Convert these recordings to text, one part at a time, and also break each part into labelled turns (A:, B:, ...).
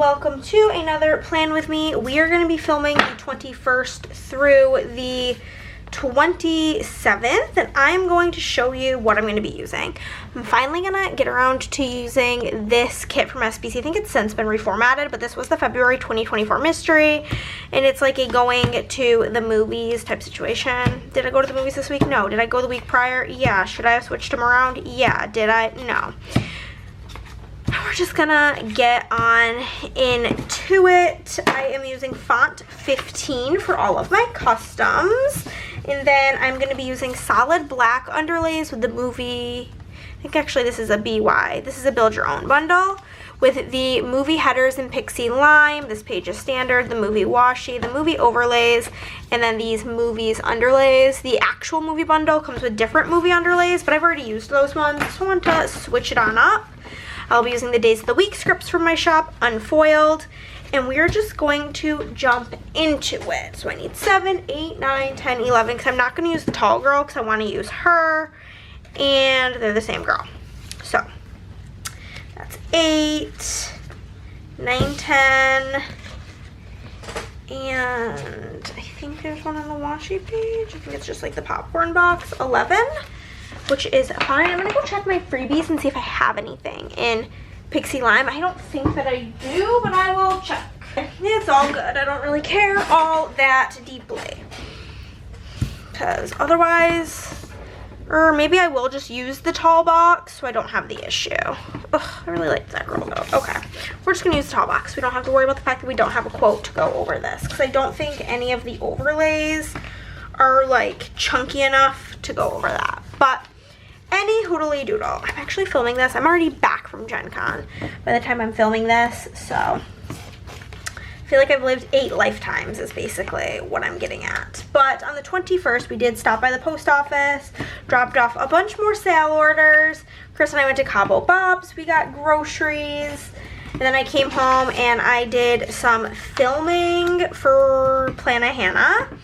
A: welcome to another plan with me. We are going to be filming the 21st through the 27th, and I'm going to show you what I'm going to be using. I'm finally going to get around to using this kit from SBC. I think it's since been reformatted, but this was the February 2024 mystery, and it's like a going to the movies type situation. Did I go to the movies this week? No. Did I go the week prior? Yeah. Should I have switched them around? Yeah. Did I? No. We're just gonna get on into it. I am using font 15 for all of my customs, and then I'm gonna be using solid black underlays with the movie. I think actually this is a BY. This is a build your own bundle with the movie headers in Pixie Lime. This page is standard. The movie washi, the movie overlays, and then these movies underlays. The actual movie bundle comes with different movie underlays, but I've already used those ones, so I want to switch it on up. I'll be using the days of the week scripts from my shop, unfoiled, and we're just going to jump into it. So I need 7, 8, 9, 10, 11, because I'm not going to use the tall girl because I want to use her, and they're the same girl. So that's 8, 9, 10, and I think there's one on the washi page. I think it's just like the popcorn box, 11. Which is fine. I'm gonna go check my freebies and see if I have anything in Pixie Lime. I don't think that I do, but I will check. It's all good. I don't really care all that deeply. Because otherwise, or maybe I will just use the tall box so I don't have the issue. Ugh, I really like that girl though. Okay, we're just gonna use the tall box. We don't have to worry about the fact that we don't have a quote to go over this, because I don't think any of the overlays are like chunky enough to go over that. But any hoodly doodle. I'm actually filming this. I'm already back from Gen Con by the time I'm filming this, so I feel like I've lived 8 lifetimes is basically what I'm getting at. But on the 21st, we did stop by the post office, dropped off a bunch more sale orders. Chris and I went to Cabo Bob's. We got groceries. And then I came home and I did some filming for Plannahannah.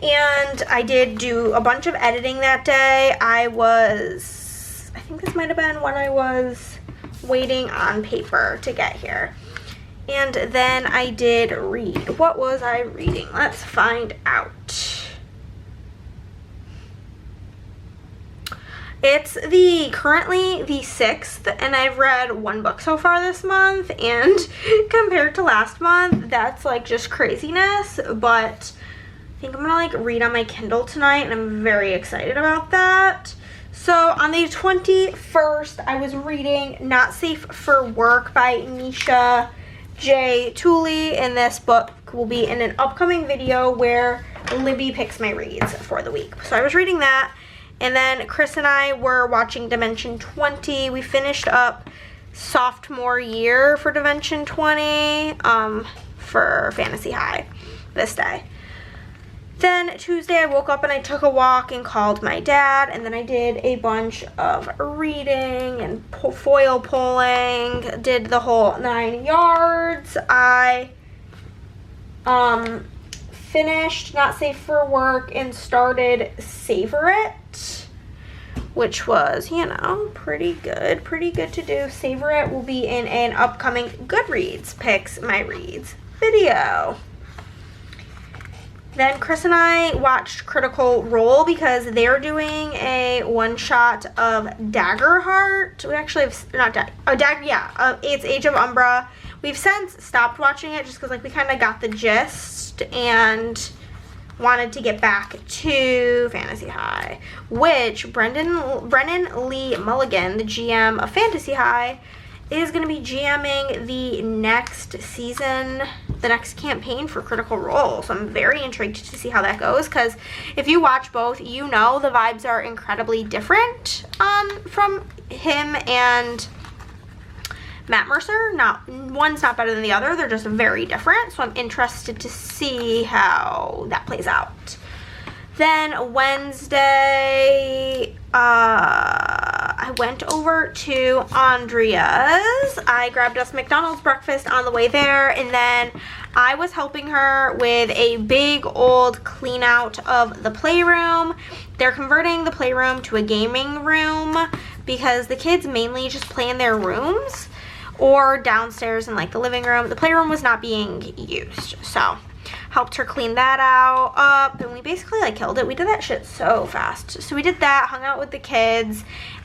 A: And I did do a bunch of editing that day. I think this might have been when I was waiting on paper to get here. And then I did read. What was I reading? Let's find out. It's currently the 6th, and I've read 1 book so far this month, and compared to last month, that's like just craziness, but I think I'm gonna like read on my Kindle tonight, and I'm very excited about that. So on the 21st, I was reading Not Safe for Work by Nisha J. Tooley, and this book will be in an upcoming video where Libby picks my reads for the week. So I was reading that, and then Chris and I were watching Dimension 20. We finished up sophomore year for Dimension 20 for Fantasy High this day. Then Tuesday I woke up and I took a walk and called my dad, and then I did a bunch of reading and foil pulling, did the whole 9 yards. I finished Not Safe for Work and started Savor It, which was, you know, pretty good to do. Savor It will be in an upcoming Goodreads Picks My Reads video. Then Chris and I watched Critical Role because they're doing a one-shot of Daggerheart. We actually have, it's Age of Umbra. We've since stopped watching it just because like we kind of got the gist and wanted to get back to Fantasy High, which Brennan Lee Mulligan, the GM of Fantasy High, is going to be GMing the next season, the next campaign for Critical Role. So I'm very intrigued to see how that goes, because if you watch both, you know the vibes are incredibly different from him and Matt Mercer. One's not better than the other. They're just very different. So I'm interested to see how that plays out. Then Wednesday, I went over to Andrea's. I grabbed us McDonald's breakfast on the way there, and then I was helping her with a big old clean out of the playroom. They're converting the playroom to a gaming room because the kids mainly just play in their rooms, or downstairs in like the living room. The playroom was not being used, so helped her clean that up, and we basically like killed it. We did that shit so fast. So we did that, hung out with the kids,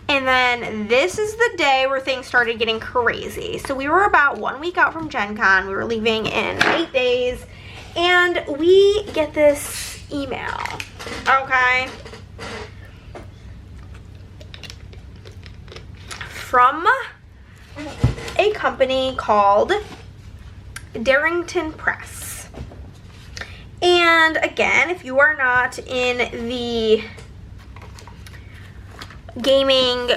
A: and then this is the day where things started getting crazy. So we were about 1 week out from Gen Con. We were leaving in 8 days, and we get this email, okay, from a company called Darrington Press. And again, if you are not in the gaming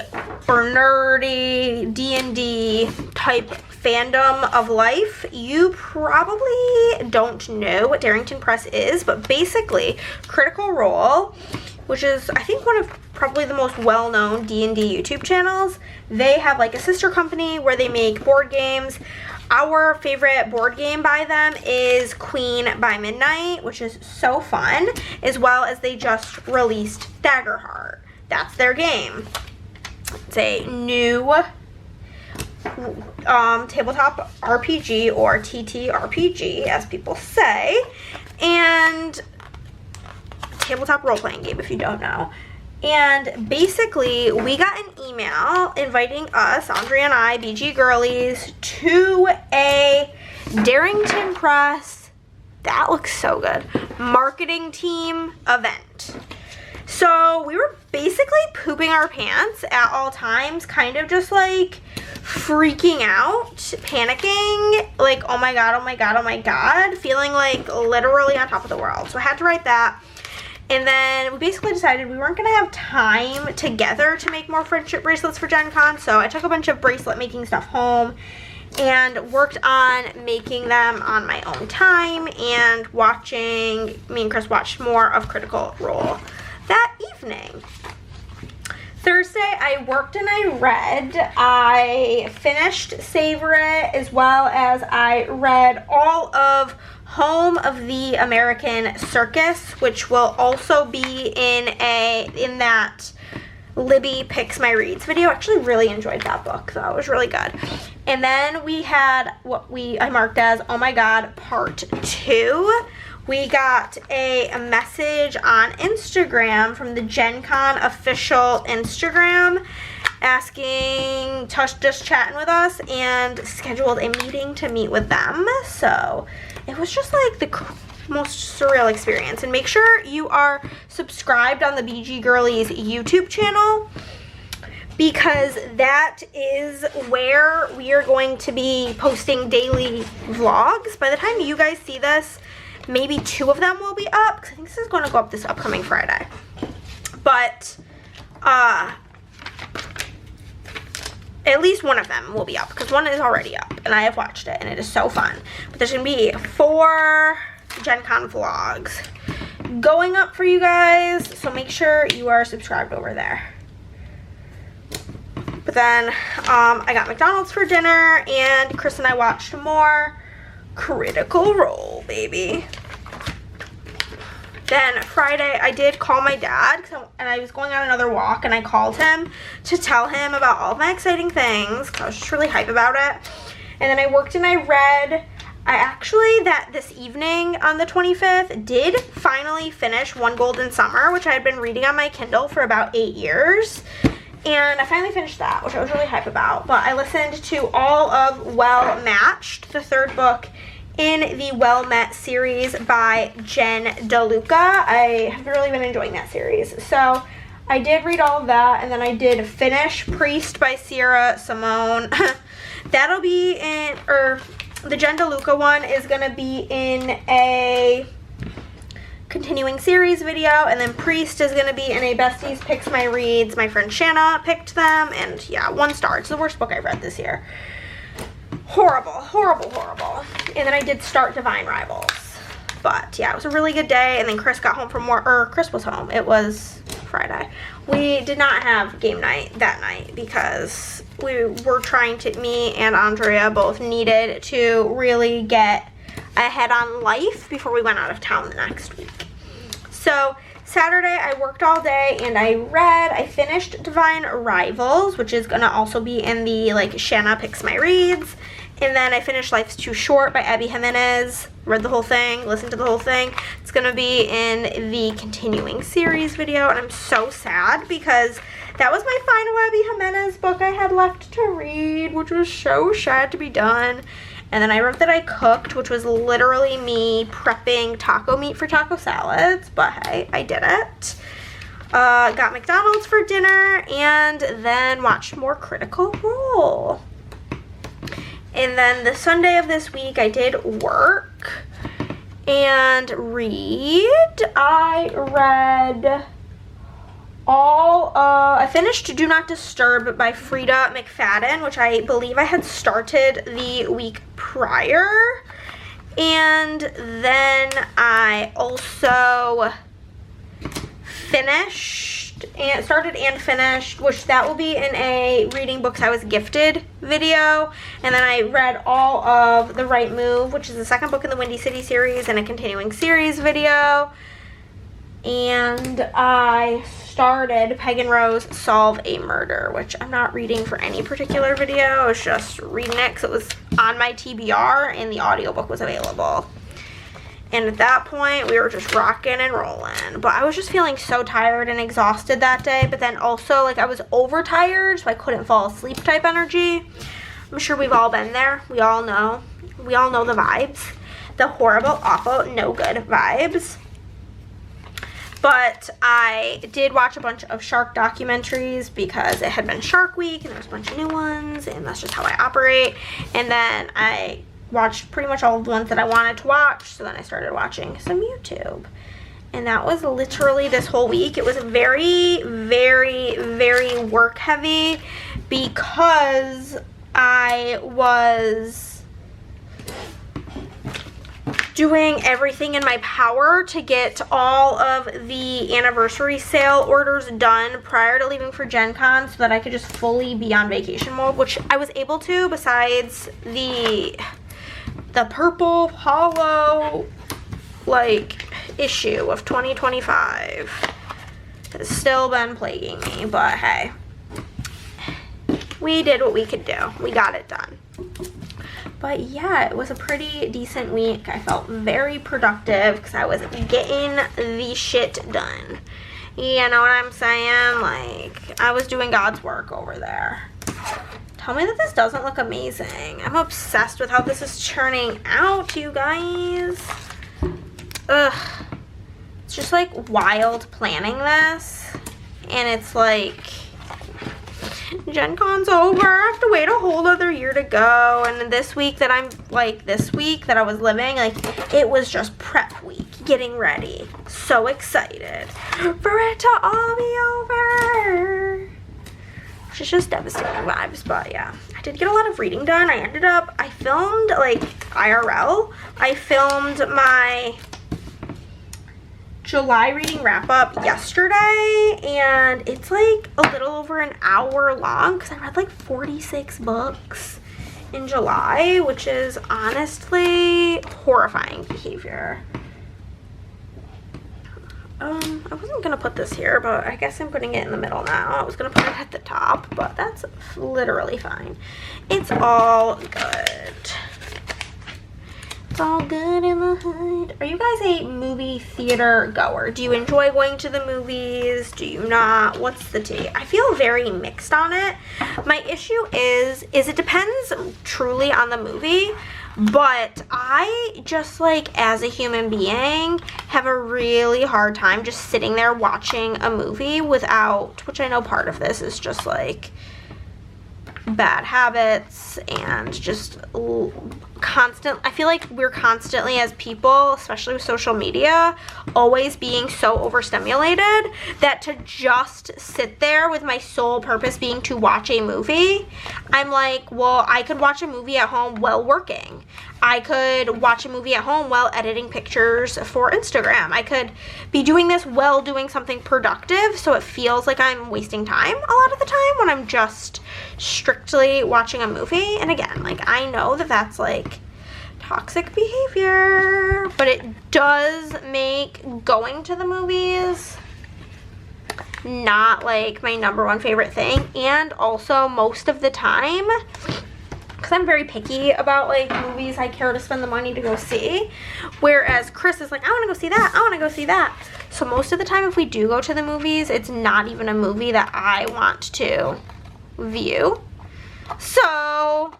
A: or nerdy D&D type fandom of life, you probably don't know what Darrington Press is, but basically Critical Role, which is I think one of probably the most well-known D&D YouTube channels, they have like a sister company where they make board games. Our favorite board game by them is Queen by Midnight, which is so fun, as well as they just released Daggerheart. That's their game. It's a new tabletop RPG, or TTRPG as people say, and tabletop role-playing game if you don't know. And basically we got an email inviting us, Andrea and I, BG Girlies, to a Darrington Press, that looks so good, marketing team event. So we were basically pooping our pants at all times, kind of just like freaking out, panicking, like oh my god, oh my god, oh my god, feeling like literally on top of the world. So I had to write that. And then we basically decided we weren't going to have time together to make more friendship bracelets for Gen Con, so I took a bunch of bracelet making stuff home and worked on making them on my own time, and me and Chris watched more of Critical Role that evening. Thursday, I worked and I read. I finished Savor It, as well as I read all of Home of the American Circus, which will also be in that Libby Picks My Reads video. I actually really enjoyed that book, though. It was really good. And then we had what I marked as, oh my god, part 2. We got a message on Instagram from the Gen Con official Instagram asking, just chatting with us, and scheduled a meeting to meet with them. So it was just like the most surreal experience. And make sure you are subscribed on the BG Girlies YouTube channel, because that is where we are going to be posting daily vlogs. By the time you guys see this, maybe 2 of them will be up, because I think this is going to go up this upcoming Friday. But at least one of them will be up, because one is already up and I have watched it and it is so fun. But there's going to be 4 Gen Con vlogs going up for you guys, so make sure you are subscribed over there. But then I got McDonald's for dinner, and Chris and I watched more Critical Role, baby. Then Friday, I did call my dad, and I was going on another walk, and I called him to tell him about all of my exciting things, because I was just really hype about it. And then I worked and I read. I actually, this evening on the 25th, did finally finish One Golden Summer, which I had been reading on my Kindle for about 8 years. And I finally finished that, which I was really hype about. But I listened to all of Well Matched, the 3rd book in the Well Met series by Jen DeLuca. I have really been enjoying that series. So I did read all of that, and then I did finish Priest by Sierra Simone. That'll be in, or the Jen DeLuca one is going to be in a continuing series video, and then Priest is going to be in a Besties Picks My Reads. My friend Shanna picked them, and yeah, 1 star. It's the worst book I've read this year. Horrible, horrible, horrible. And then I did start Divine Rivals. But yeah, it was a really good day. And then Chris got home from work, or Chris was home. It was Friday. We did not have game night that night because we were trying to, me and Andrea both needed to really get ahead on life before we went out of town the next week. So Saturday, I worked all day and I finished Divine Rivals, which is gonna also be in the like Shanna Picks My Reads. And then I finished Life's Too Short by Abby Jimenez. Read the whole thing, listened to the whole thing. It's gonna be in the continuing series video, and I'm so sad because that was my final Abby Jimenez book I had left to read, which was so sad to be done. And then I wrote That I Cooked, which was literally me prepping taco meat for taco salads, but hey, I did it. Got McDonald's for dinner, and then watched more Critical Role. And then the Sunday of this week, I did work and read. I finished Do Not Disturb by Frida McFadden, which I believe I had started the week prior. And then I also started and finished, which that will be in a Reading Books I Was Gifted video. And then I read all of The Right Move, which is the second book in the Windy City series, and a continuing series video. And I started Peg and Rose Solve a Murder, which I'm not reading for any particular video. I was just reading it because it was on my TBR and the audiobook was available. And at that point, we were just rocking and rolling. But I was just feeling so tired and exhausted that day. But then also, like, I was overtired, so I couldn't fall asleep type energy. I'm sure we've all been there. We all know. We all know the vibes. The horrible, awful, no good vibes. But I did watch a bunch of shark documentaries because it had been Shark Week and there was a bunch of new ones. And that's just how I operate. And then I watched pretty much all of the ones that I wanted to watch, so then I started watching some YouTube, and that was literally this whole week. It was very, very, very work heavy because I was doing everything in my power to get all of the anniversary sale orders done prior to leaving for Gen Con so that I could just fully be on vacation mode, which I was able to, besides the purple hollow like issue of 2025 has still been plaguing me, but hey, we did what we could do. We got it done. But yeah, it was a pretty decent week. I felt very productive because I was getting the shit done. You know what I'm saying? Like, I was doing God's work over there. Tell me that this doesn't look amazing. I'm obsessed with how this is turning out, you guys. Ugh. It's just like wild planning this. And it's like, Gen Con's over. I have to wait a whole other year to go. And this week that I was living, like, it was just prep week, getting ready. So excited for it to all be over. Which is just devastating vibes, but yeah. I did get a lot of reading done. I filmed, like, IRL. I filmed my July reading wrap up yesterday, and it's like a little over an hour long because I read like 46 books in July, which is honestly horrifying behavior. I wasn't gonna put this here, but I guess I'm putting it in the middle now. I was gonna put it at the top, but that's literally fine. It's all good. It's all good in the hood. Are you guys a movie theater goer? Do you enjoy going to the movies? Do you not? What's the tea? I feel very mixed on it. My issue is it depends truly on the movie. But I just, like, as a human being, have a really hard time just sitting there watching a movie without, which I know part of this is just, like, bad habits and just I feel like we're constantly, as people, especially with social media, always being so overstimulated that to just sit there with my sole purpose being to watch a movie, I'm like, well, I could watch a movie at home while working. I could watch a movie at home while editing pictures for Instagram. I could be doing this while doing something productive, so it feels like I'm wasting time a lot of the time when I'm just strictly watching a movie. And again, like, I know that that's like toxic behavior, but it does make going to the movies not like my #1 favorite thing. And also most of the time, because I'm very picky about like movies I care to spend the money to go see, whereas Chris is like, I want to go see that, I want to go see that. So most of the time if we do go to the movies, it's not even a movie that I want to view. So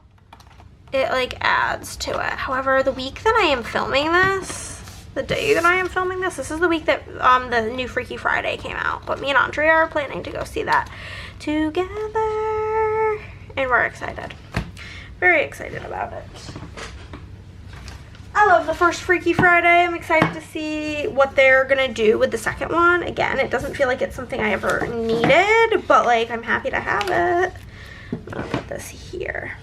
A: it like adds to it. However, the week that I am filming this, the day that I am filming this, this is the week that the new Freaky Friday came out. But me and Andrea are planning to go see that together, and we're excited. Very excited about it. I love the first Freaky Friday. I'm excited to see what they're gonna do with the second one. Again, it doesn't feel like it's something I ever needed, but like I'm happy to have it. I'm gonna put this here.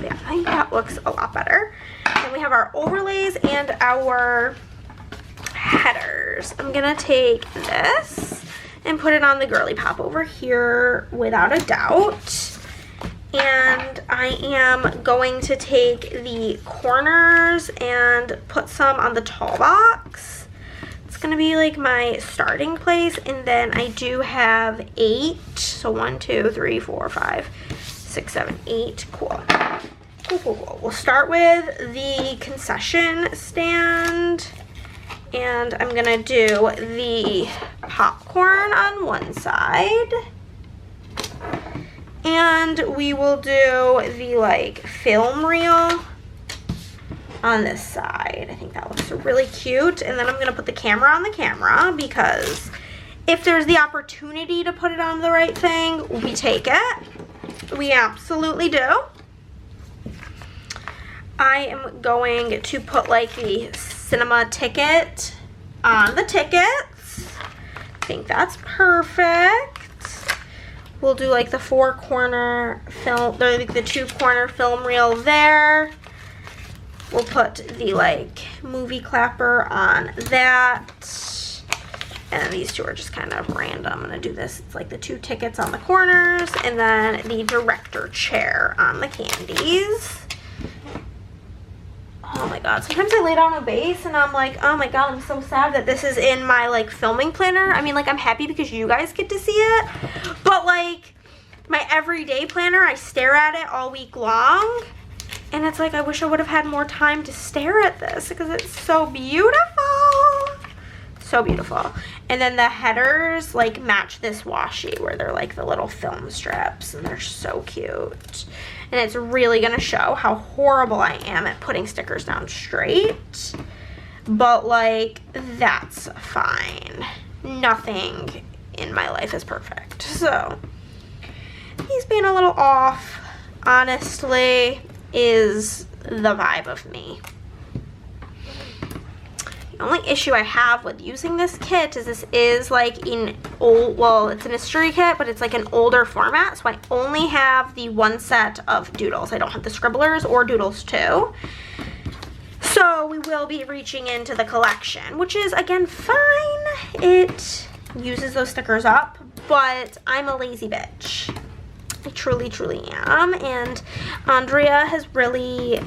A: Yeah, I think that looks a lot better. And we have our overlays and our headers. I'm gonna take this and put it on the girly pop over here without a doubt. And I am going to take the corners and put some on the tall box. It's gonna be like my starting place, and then I do have 8. So 1, 2, 3, 4, 5, 6, 7, 8. Cool. Cool. We'll start with the concession stand, and I'm gonna do the popcorn on one side. And we will do the like film reel on this side. I think that looks really cute. And then I'm gonna put the camera on the camera, because if there's the opportunity to put it on the right thing, we take it. We absolutely do. I am going to put like the cinema ticket on the tickets. I think that's perfect. We'll do like the 4-corner film, the 2-corner film reel there. We'll put the like movie clapper on that. And these two are just kind of random. I'm gonna do this. It's like the 2 tickets on the corners, and then the director chair on the candies. Oh my god, sometimes I lay down a base and I'm like, oh my god, I'm so sad that this is in my like filming planner. I mean, like, I'm happy because you guys get to see it, but like my everyday planner, I stare at it all week long, and it's like I wish I would have had more time to stare at this because it's so beautiful. So beautiful. And then the headers like match this washi where they're like the little film strips, and they're so cute. And it's really gonna show how horrible I am at putting stickers down straight. But like, that's fine. Nothing in my life is perfect. So, he's being a little off, honestly, is the vibe of me. The only issue I have with using this kit is this is like in old, well, it's a mystery kit, but it's like an older format, so I only have the 1 set of doodles. I don't have the scribblers or doodles too. So we will be reaching into the collection, which is, again, fine. It uses those stickers up, but I'm a lazy bitch. I truly, truly am, and Andrea has really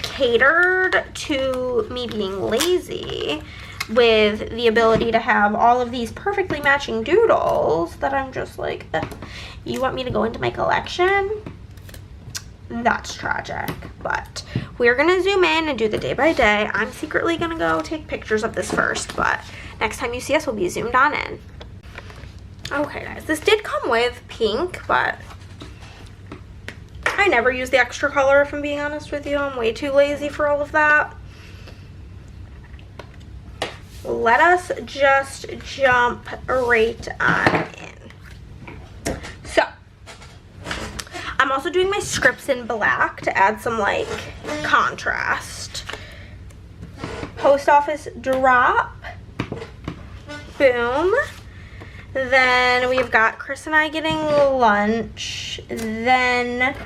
A: catered to me being lazy with the ability to have all of these perfectly matching doodles that I'm just like, you want me to go into my collection? That's tragic. But we're gonna zoom in and do the day by day. I'm secretly gonna go take pictures of this first, but next time you see us, we'll be zoomed on in. Okay guys, this did come with pink, but I never use the extra color, if I'm being honest with you. I'm way too lazy for all of that. Let us just jump right on in. So, I'm also doing my scripts in black to add some like contrast. Post office drop. Boom. Then we've got Chris and I getting lunch. Then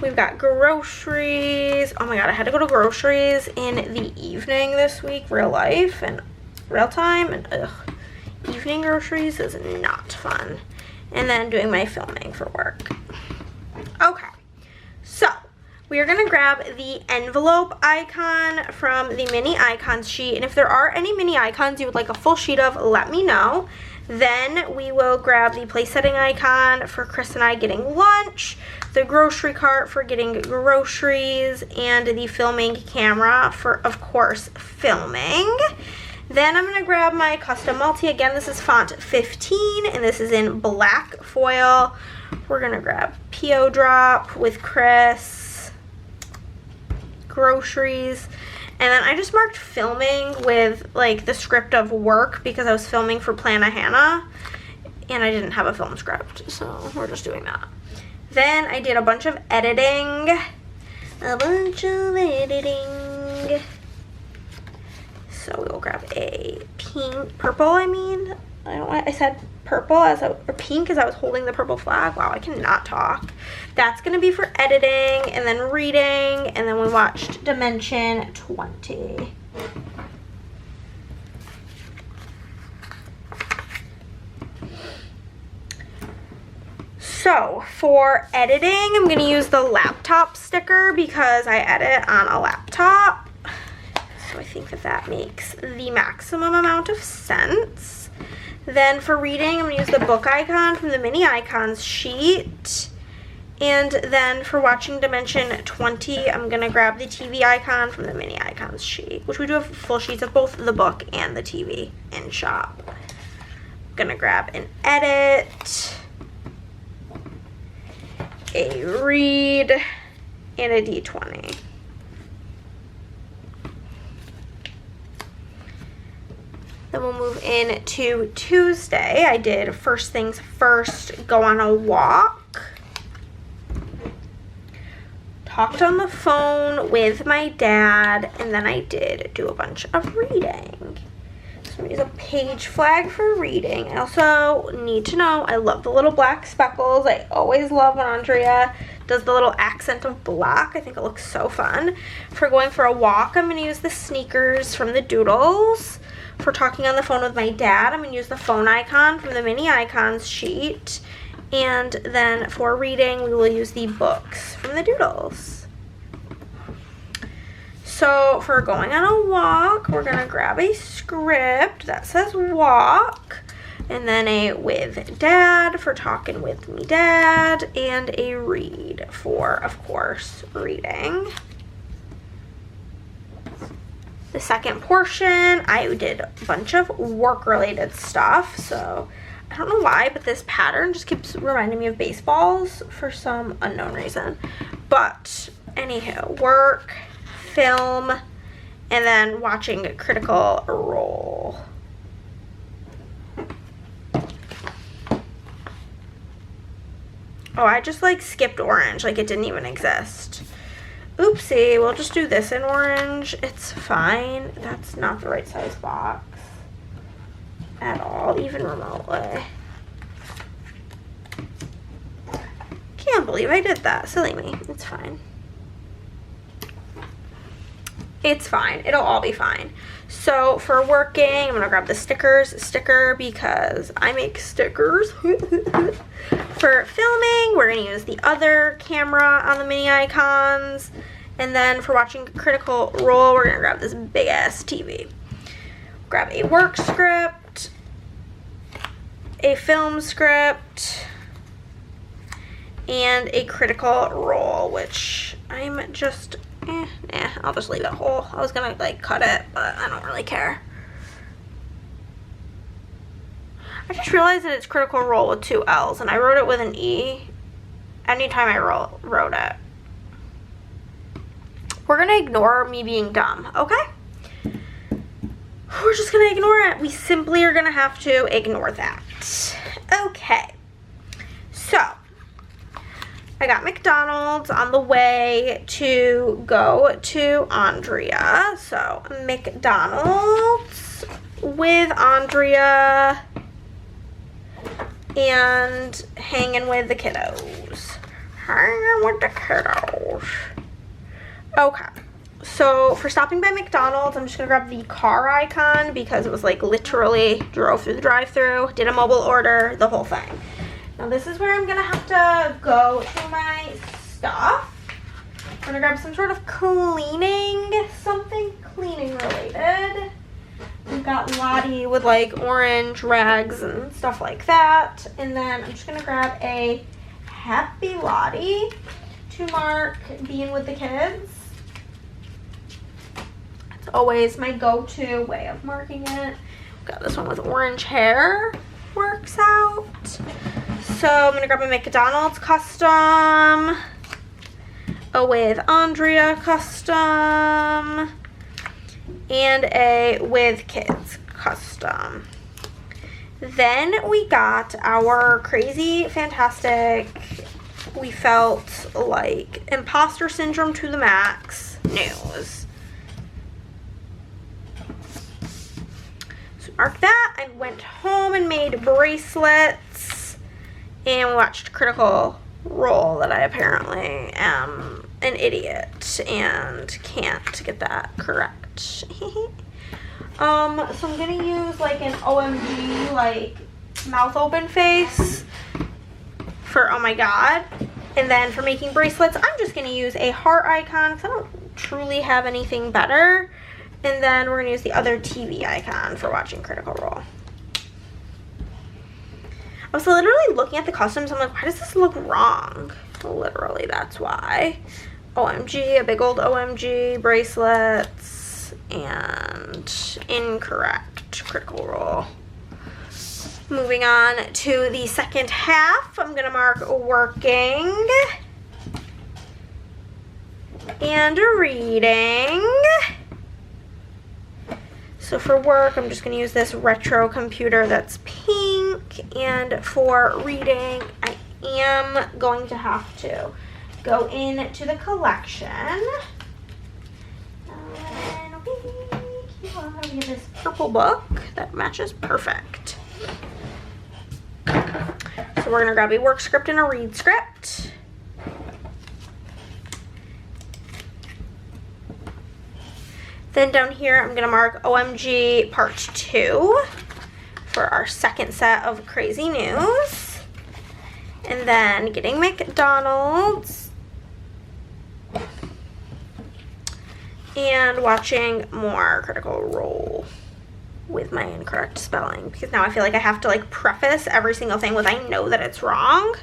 A: we've got groceries. Oh my god, I had to go to groceries in the evening this week, real life and real time, and evening groceries is not fun. And then doing my filming for work. Okay, so we are gonna grab the envelope icon from the mini icons sheet, and if there are any mini icons you would like a full sheet of, let me know. Then we will grab the place setting icon for Chris and I getting lunch, the grocery cart for getting groceries, and the filming camera for, of course, filming. Then I'm going to grab my custom multi. Again, this is font 15, and this is in black foil. We're going to grab P.O. Drop with Chris, groceries, and then I just marked filming with like the script of work because I was filming for Plannahannah and I didn't have a film script, so we're just doing that. Then I did a bunch of editing. So we'll grab a purple, I said purple or pink as I was holding the purple flag. Wow, I cannot talk. That's gonna be for editing, and then reading, and then we watched Dimension 20. So for editing, I'm gonna use the laptop sticker because I edit on a laptop. So I think that makes the maximum amount of sense. Then for reading, I'm going to use the book icon from the mini icons sheet. And then for watching Dimension 20, I'm going to grab the TV icon from the mini icons sheet, which we do have full sheets of both the book and the TV in shop. I'm going to grab an edit, a read, and a D20. Then we'll move into Tuesday. I did first things first, go on a walk. Talked on the phone with my dad, and then I did do a bunch of reading. So I'm gonna use a page flag for reading. I also need to know, I love the little black speckles. I always love when Andrea does the little accent of black. I think it looks so fun. For going for a walk, I'm gonna use the sneakers from the Doodles. For talking on the phone with my dad, I'm going to use the phone icon from the mini icons sheet. And then for reading, we will use the books from the Doodles. So for going on a walk, we're going to grab a script that says walk. And then a with dad for talking with me dad. And a read for, of course, reading. The second portion, I did a bunch of work-related stuff, so I don't know why, but this pattern just keeps reminding me of baseballs for some unknown reason. But anywho, work, film, and then watching Critical Role. Oh, I just like skipped orange, like it didn't even exist. Oopsie, we'll just do this in orange. It's fine. That's not the right size box at all, even remotely. Can't believe I did that. Silly me. It's fine. It's fine. It'll all be fine. So for working, I'm going to grab the sticker because I make stickers. For filming, we're going to use the other camera on the mini icons. And then for watching Critical Role, we're going to grab this big ass TV. Grab a work script, a film script, and a Critical Role, which I'm just, I'll just leave it whole. I was going to like cut it, but I don't really care. I just realized that it's Critical Role with 2 L's, and I wrote it with an E anytime I wrote it. We're going to ignore me being dumb, okay? We're just going to ignore it. We simply are going to have to ignore that. Okay. So, I got McDonald's on the way to go to Andrea. So, McDonald's with Andrea and hanging with the kiddos. Hanging with the kiddos. Okay, so for stopping by McDonald's, I'm just gonna grab the car icon because it was like literally drove through the drive-thru, did a mobile order, the whole thing. Now this is where I'm gonna have to go to my stuff. I'm gonna grab some sort of cleaning, something cleaning related. We've got Lottie with like orange rags and stuff like that. And then I'm just gonna grab a Happy Lottie to mark being with the kids. It's always my go-to way of marking it. Got this one with orange hair, works out. So I'm gonna grab a McDonald's custom, a with Andrea custom, and a with kids custom. Then we got our crazy, fantastic, we felt like imposter syndrome to the max news. So mark that. I went home and made bracelets and watched Critical Role that I apparently am an idiot and can't get that correct. So I'm gonna use like an OMG like mouth open face for oh my god, and then for making bracelets I'm just gonna use a heart icon because I don't truly have anything better, and then we're gonna use the other TV icon for watching Critical Role. I was literally looking at the customs, I'm like, why does this look wrong? Literally, that's why. OMG, a big old OMG, bracelets, and incorrect Critical Role. Moving on to the second half, I'm gonna mark working and reading. So for work, I'm just going to use this retro computer that's pink, and for reading, I am going to have to go into the collection. We have this purple book that matches perfect. So we're going to grab a work script and a read script. Then down here, I'm gonna mark OMG Part 2 for our second set of crazy news. And then getting McDonald's. And watching more Critical Role with my incorrect spelling. Because now I feel like I have to like preface every single thing with I know that it's wrong.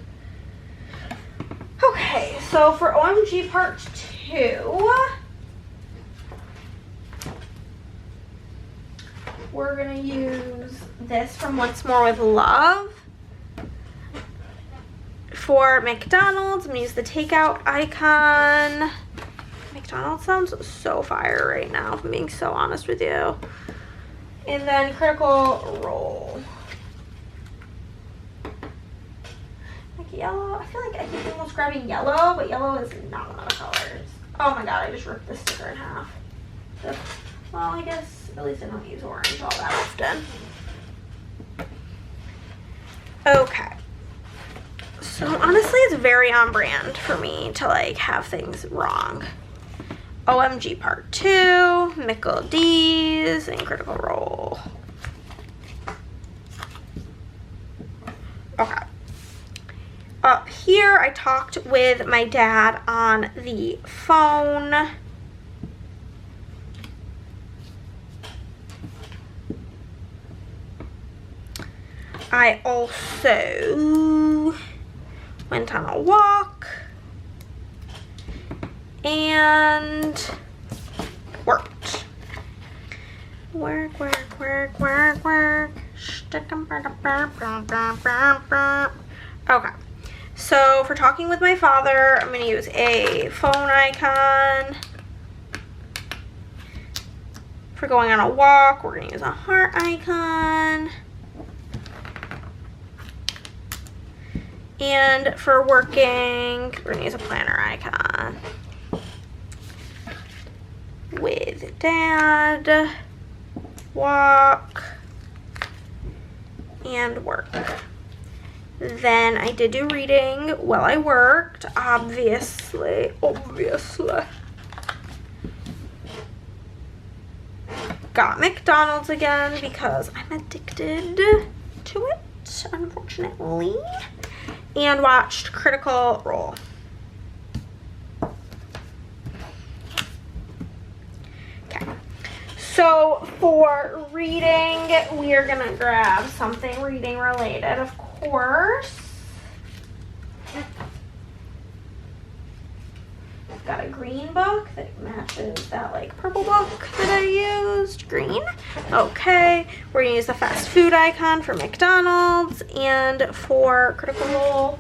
A: Okay, so for OMG Part 2, we're gonna use this from Once More with Love. For McDonald's, I'm gonna use the takeout icon. McDonald's sounds so fire right now, if I'm being so honest with you. And then Critical Role. Like yellow, I feel like I keep almost grabbing yellow, but yellow is not one of the colors. Oh my god, I just ripped the sticker in half. Well, I guess at least I don't use orange all that often. Okay. So honestly, it's very on brand for me to like have things wrong. OMG Part 2, Mickle D's, and Critical Role. Okay. Up here, I talked with my dad on the phone. I also went on a walk and worked. Work. Okay. So for talking with my father, I'm going to use a phone icon. For going on a walk, we're going to use a heart icon. And for working, we're gonna use a planner icon. With dad, walk, and work. Then I did do reading while I worked, obviously. Got McDonald's again because I'm addicted to it, unfortunately. And watched Critical Role. Okay, so So for reading, we are gonna grab something reading related, of course. I've got a green book that matches that like purple book that I used. Green. Okay, we're gonna use the fast food icon for McDonald's, and for Critical Role,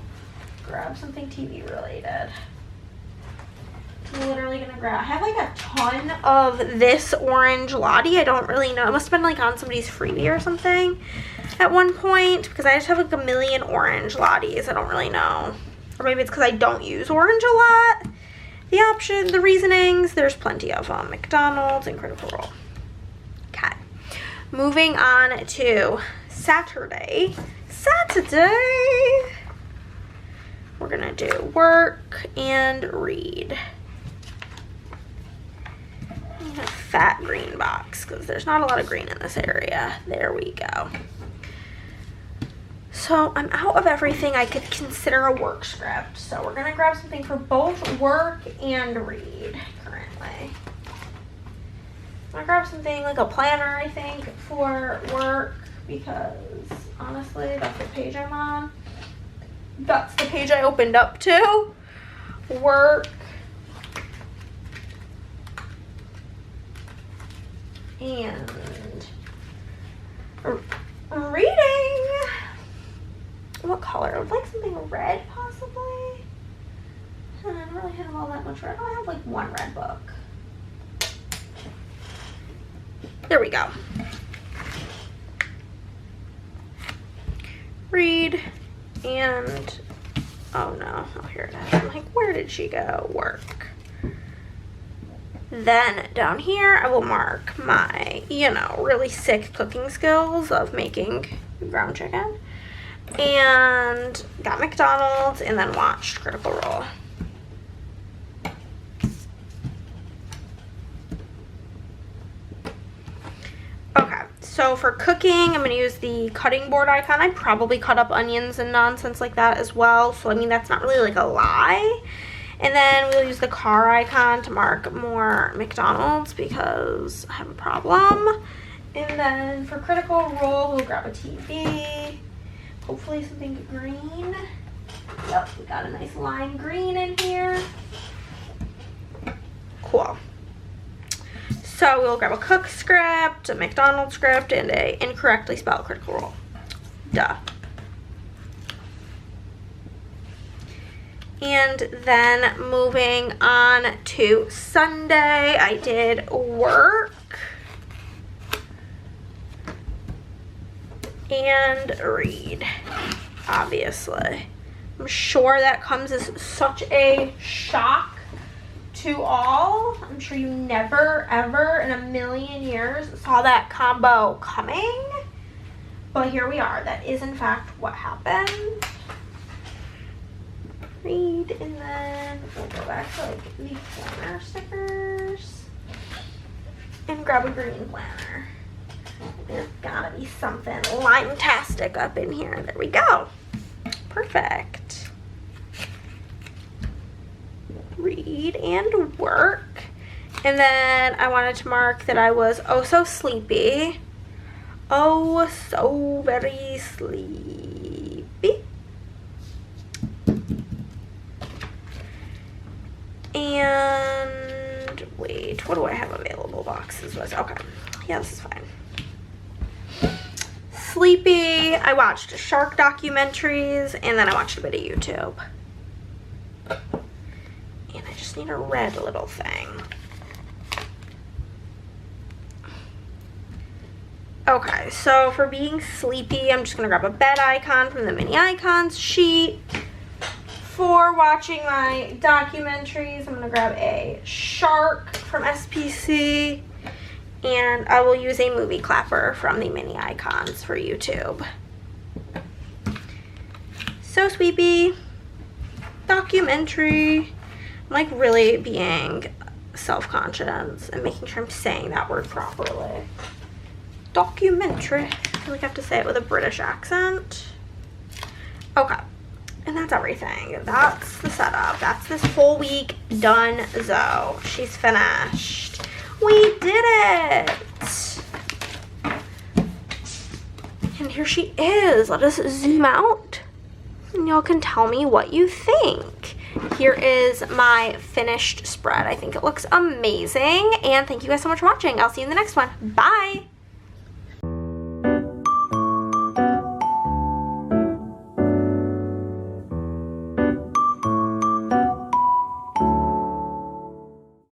A: grab something TV related. I'm literally gonna grab, I have like a ton of this orange Lottie. I don't really know, it must have been like on somebody's freebie or something at one point, because I just have like a million orange Lotties. I don't really know, or maybe it's because I don't use orange a lot. The reasonings, there's plenty of them. McDonald's and Critical Role. Okay, moving on to Saturday. We're gonna do work and read. A fat green box because there's not a lot of green in this area. There we go. So I'm out of everything I could consider a work script. So we're gonna grab something for both work and read currently. I'm gonna grab something like a planner, I think, for work because honestly, that's the page I'm on. That's the page I opened up to. Work. And reading. What color? I would like something red, possibly. I don't really have all that much red. I have like one red book. There we go. Read and, oh no, oh here it is. I'm like, where did she go? Work. Then down here, I will mark my, really sick cooking skills of making ground chicken. And got McDonald's and then watched Critical Role. Okay, so for cooking, I'm going to use the cutting board icon. I probably cut up onions and nonsense like that as well. So, I mean, that's not really like a lie. And then we'll use the car icon to mark more McDonald's because I have a problem. And then for Critical Role, we'll grab a TV. Hopefully something green. Yep, we got a nice lime green in here. Cool. So we'll grab a cook script, a McDonald's script, and a incorrectly spelled Critical Role. Duh. And then moving on to Sunday, I did work and read, obviously. I'm sure that comes as such a shock to all. I'm sure you never, ever in a million years saw that combo coming. But here we are. That is, in fact, what happened. Read, and then we'll go back to like the planner stickers and grab a green planner. There's gotta be something lime-tastic up in here. There we go. Perfect. Read and work. And then I wanted to mark that I was oh so sleepy. Oh, so very sleepy. And wait, what do I have available? Boxes was okay. Yeah, this is fine. Sleepy. I watched shark documentaries and then I watched a bit of YouTube. And I just need a red little thing. Okay, so for being sleepy, I'm just gonna grab a bed icon from the mini icons sheet. For watching my documentaries, I'm gonna grab a shark from SPC, and I will use a movie clapper from the mini icons for YouTube. So sleepy, documentary. I'm like really being self-conscious and making sure I'm saying that word properly. Documentary. I feel like I have to say it with a British accent. Okay. And that's everything. That's the setup. That's this whole week done. She's finished. We did it. And here she is. Let us zoom out and y'all can tell me what you think. Here is my finished spread. I think it looks amazing, and thank you guys so much for watching. I'll see you in the next one. Bye!